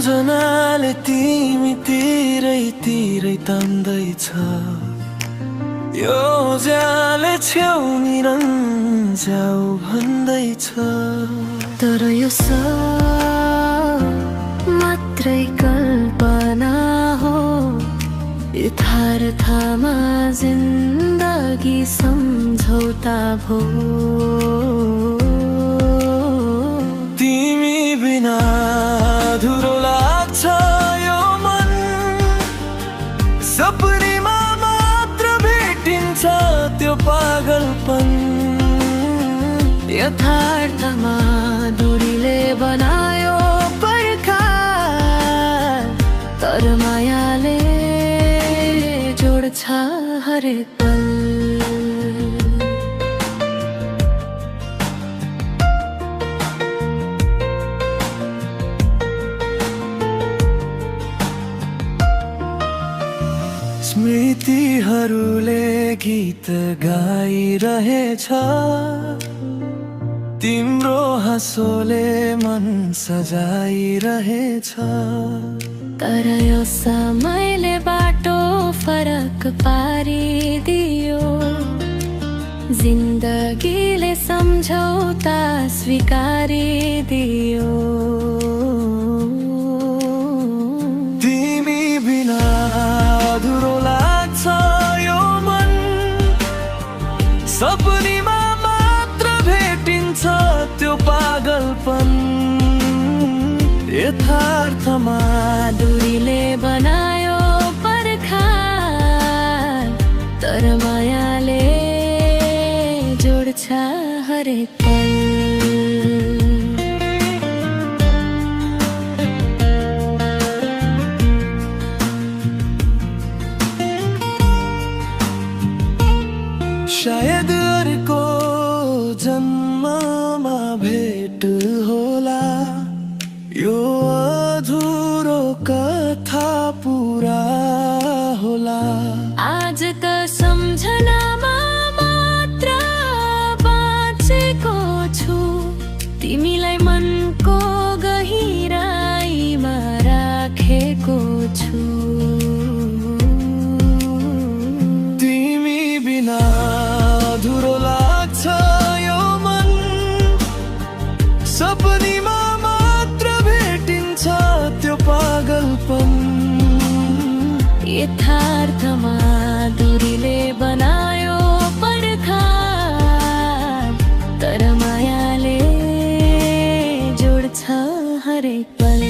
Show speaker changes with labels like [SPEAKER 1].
[SPEAKER 1] सम्झनाले तिमी तिरै तिरै तान्दैछ यो ज्याले छेउ निरन्जाउ भन्दैछ।
[SPEAKER 2] तर यो सब मात्रै कल्पना हो, यथार्थमा जिन्दगी सम्झौता भो।
[SPEAKER 1] तिमी बिना अधुरो लाग्छ यो मन, सपनीमा मात्र भेटिन्छ त्यो पागलपन।
[SPEAKER 2] यथार्थमा दूरीले बनायो पर्खाल, तर मायाले जोड्छ हरेक पल।
[SPEAKER 1] स्मृतिहरूले गीत गाइरहेछ, तिम्रो हाँसोले मन सजाइरहेछ।
[SPEAKER 2] तर यो समयले बाटो फरक पारिदियो, जिन्दगीले सम्झौता स्वीकारिदियो।
[SPEAKER 1] तिमी बिना अधुरो लाग्छ यो मन, सपनीमा मात्र भेटिन्छ त्यो पागलपन। यथार्थमा
[SPEAKER 2] दूरीले बनायो पर्खाल, तर मायाले जोड्छ हरेक पल।
[SPEAKER 1] सायद अर्को जन्ममा भेट होला, यो अधुरो कथा पुरा होला।
[SPEAKER 2] आज त सम्झनामा मात्र बाँचेको छु, तिमीलाई मनको गहिराईमा राखेको छु।
[SPEAKER 1] तिमी बिना अधुरो लाग्छ यो मन, सपनीमा मात्र भेटिन्छ त्यो पागलपन।
[SPEAKER 2] यथार्थमा दूरीले बनायो पर्खाल, तर मायाले जोड्छ हरेक पल।